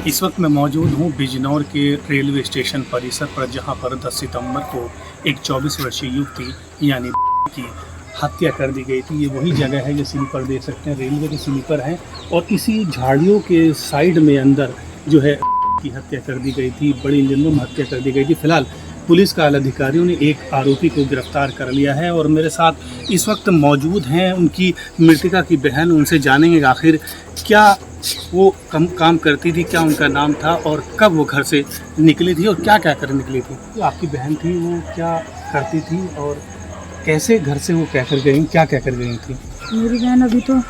इस वक्त मैं मौजूद हूँ बिजनौर के रेलवे स्टेशन परिसर पर, जहाँ पर 10 सितंबर को एक 24 वर्षीय युवती यानी की हत्या कर दी गई थी। ये वही जगह है जो स्लीपर देख सकते हैं, रेलवे के स्लीपर हैं, और इसी झाड़ियों के साइड में अंदर जो है की हत्या कर दी गई थी। बड़ी निर्मम हत्या कर दी गई थी। फिलहाल पुलिस का अधिकारियों ने एक आरोपी को गिरफ्तार कर लिया है और मेरे साथ इस वक्त मौजूद हैं उनकी मृतका की बहन। उनसे जानेंगे आखिर क्या वो काम करती थी, क्या उनका नाम था और कब वो घर से निकली थी और क्या क्या कर निकली थी। तो आपकी बहन थी, वो क्या करती थी और कैसे घर से वो क्या कर गई, क्या क्या कर गई थी? मेरी बहन अभी तो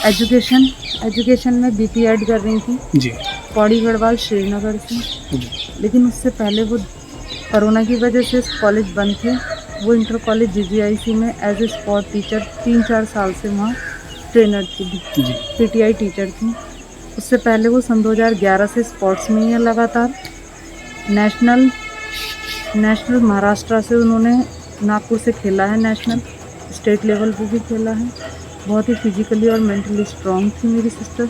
एजुकेशन में बीपी ऐड कर रही थी जी पौड़ी गढ़वाल श्रीनगर से। जी लेकिन उससे पहले वो कोरोना की वजह से कॉलेज बंद थे। वो इंटर कॉलेज जीजीआईसी में एज ए स्पोर्ट टीचर 3-4 साल से वहाँ ट्रेनर थी, जी पीटीआई टीचर थी। उससे पहले वो सन 2011 से स्पोर्ट्स में ही है लगातार। नेशनल महाराष्ट्र से उन्होंने नागपुर से खेला है, नेशनल स्टेट लेवल पे भी खेला है। बहुत ही फिजिकली और मेंटली स्ट्रॉन्ग थी मेरी सिस्टर।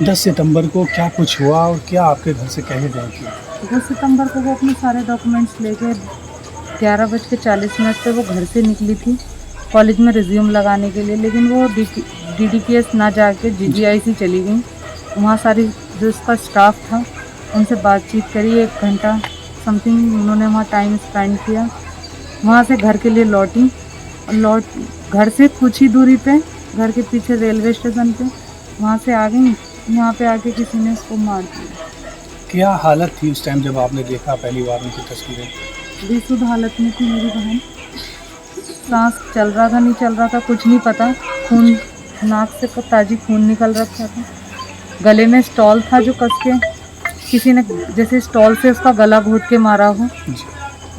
10 सितंबर को क्या कुछ हुआ और क्या आपके घर से कहे गए थे? 10 सितंबर को वो अपने सारे डॉक्यूमेंट्स लेके 11:40 पे वो घर से निकली थी कॉलेज में रिज्यूम लगाने के लिए। लेकिन वो डीडीपीएस ना जाके जीजीआईसी चली गई। वहाँ सारी जो उसका स्टाफ था उनसे बातचीत करी, 1 घंटा समथिंग उन्होंने वहाँ टाइम स्पेंड किया। वहाँ से घर के लिए लौटी और घर से कुछ ही दूरी पे घर के पीछे रेलवे स्टेशन पे वहाँ से आ गई। यहाँ पे आके किसी ने उसको मार दिया। क्या हालत थी उस टाइम जब आपने देखा पहली बार उनकी तस्वीरें? बेसुध हालत में थी मेरी बहन। सांस चल रहा था, नहीं चल रहा था, कुछ नहीं पता। खून नाक से ताजी खून निकल रखा था। गले में स्टॉल था जो कस के किसी ने जैसे स्टॉल से उसका गला घोट के मारा हो।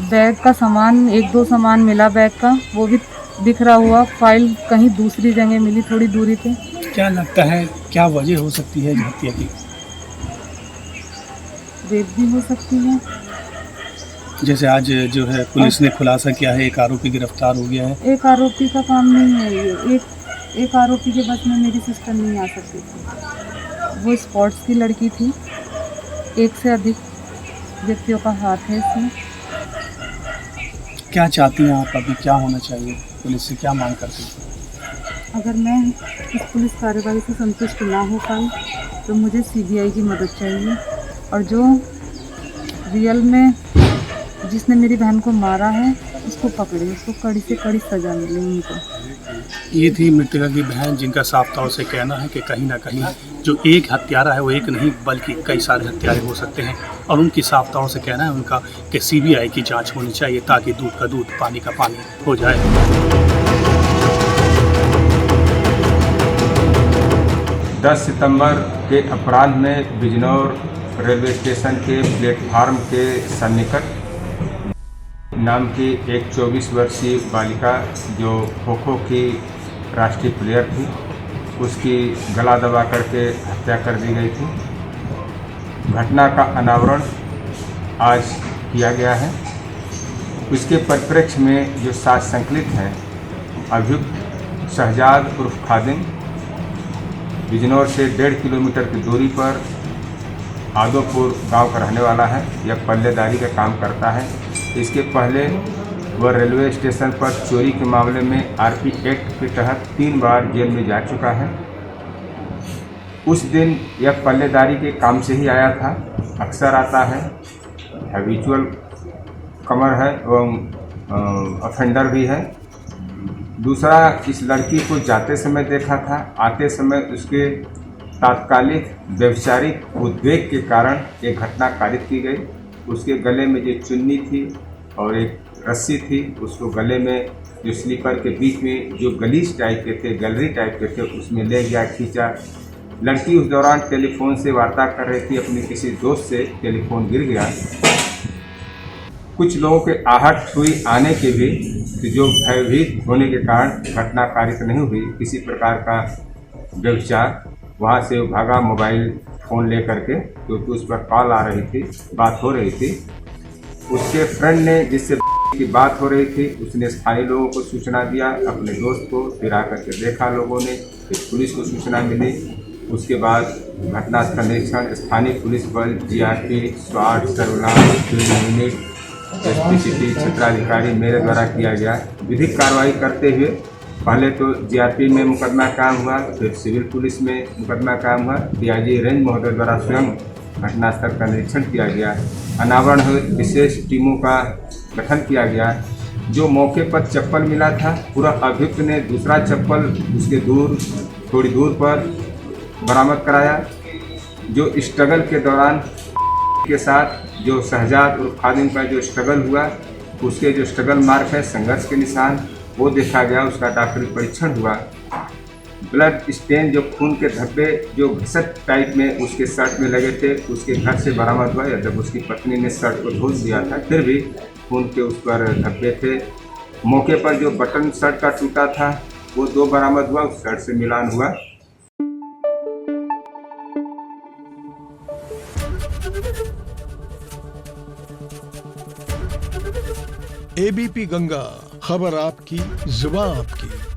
बैग का सामान 1-2 सामान मिला बैग का, वो भी बिखरा हुआ। फाइल कहीं दूसरी जगह मिली थोड़ी दूरी पे। क्या लगता है क्या वजह हो सकती है इस हत्या की? रेप भी हो सकती है। जैसे आज जो है पुलिस ने खुलासा किया है, एक आरोपी गिरफ्तार हो गया है। एक आरोपी का काम नहीं है ये। एक आरोपी के बस में मेरी सिस्टर नहीं आ सकती थी। वो स्पोर्ट्स की लड़की थी। 1 से अधिक व्यक्तियों का हाथ है इसमें। क्या चाहती हैं आप अभी, क्या होना चाहिए? पुलिस से क्या मांग करती हैं? अगर मैं इस पुलिस कार्रवाई से संतुष्ट ना हो पाई तो मुझे सीबीआई की मदद चाहिए, और जो रियल में जिसने मेरी बहन को मारा है उसको पकड़े, उसको कड़ी से कड़ी सजा मिले उनको। ये थी मृतका की बहन, जिनका साफ तौर से कहना है कि कहीं ना कहीं जो एक हत्यारा है वो एक नहीं बल्कि कई सारे हत्यारे हो सकते हैं, और उनकी साफ तौर से कहना है उनका कि सीबीआई की जांच होनी चाहिए ताकि दूध का दूध पानी का पानी हो जाए। 10 सितंबर के अपराह्न में बिजनौर रेलवे स्टेशन के प्लेटफार्म के सन्निकट नाम की एक 24 वर्षीय बालिका जो खो-खो की राष्ट्रीय प्लेयर थी, उसकी गला दबा करके हत्या कर दी गई थी। घटना का अनावरण आज किया गया है। उसके परिप्रेक्ष्य में जो साक्ष्य संकलित हैं, अभियुक्त शहजाद उर्फ खादिम बिजनौर से 1.5 किलोमीटर की दूरी पर आदोपुर गांव का रहने वाला है। यह पल्लेदारी का काम करता है। इसके पहले वह रेलवे स्टेशन पर चोरी के मामले में आरपी एक्ट के तहत 3 बार जेल में जा चुका है। उस दिन यह पल्लेदारी के काम से ही आया था, अक्सर आता है, हैबिचुअल कमर है एवं ऑफेंडर भी है। दूसरा, इस लड़की को जाते समय देखा था, आते समय उसके तात्कालिक व्यभिचारिक उद्वेग के कारण एक घटना कारित की गई। उसके गले में जो चुन्नी थी और एक रस्सी थी, उसको गले में जो स्लीपर के बीच में जो गलीच टाइप के थे, गैलरी टाइप के थे, उसमें ले गया, खींचा। लड़की उस दौरान टेलीफोन से वार्ता कर रही थी अपने किसी दोस्त से, टेलीफोन गिर गया। कुछ लोगों के आहट हुई आने के भी, जो भयभीत होने के कारण घटना कारित नहीं हुई। किसी प्रकार का व्यभिचार, वहाँ से वो भागा मोबाइल फ़ोन ले करके, क्योंकि उस पर कॉल आ रही थी, बात हो रही थी। उसके फ्रेंड ने, जिससे की बात हो रही थी, उसने स्थानीय लोगों को सूचना दिया, अपने दोस्त को। फिर आकर के देखा लोगों ने, फिर पुलिस को सूचना मिली। उसके बाद घटनास्थल निरीक्षण स्थानीय पुलिस बल, GRP, स्वाट, surveillance, field unit, SPCT, क्षेत्राधिकारी मेरे द्वारा किया गया। विधिक कार्रवाई करते हुए पहले तो जीआरपी में मुकदमा कायम हुआ, फिर सिविल पुलिस में मुकदमा कायम हुआ। डीआईजी रेंज महोदय द्वारा स्वयं घटनास्थल का निरीक्षण किया गया। अनावरण हुए विशेष टीमों का गठन किया गया। जो मौके पर चप्पल मिला था, पूरा अभियुक्त ने दूसरा चप्पल उसके थोड़ी दूर पर बरामद कराया। जो स्ट्रगल के दौरान के साथ जो शहजाद और खादिम का जो स्ट्रगल हुआ, उसके जो स्ट्रगल मार्क है, संघर्ष के निशान, वो देखा गया। उसका डॉक्टरी परीक्षण हुआ। ब्लड स्टेन, जो खून के धब्बे जो घसट टाइप में उसके शर्ट में लगे थे, उसके घर से बरामद हुआ। जब उसकी पत्नी ने शर्ट को धो दिया था, फिर भी खून के उस पर धब्बे थे। मौके पर जो बटन शर्ट का टूटा था, वो 2 बरामद हुआ। उस शर्ट से मिलान हुआ। एबीपी गंगा, खबर आपकी, जुबान आपकी।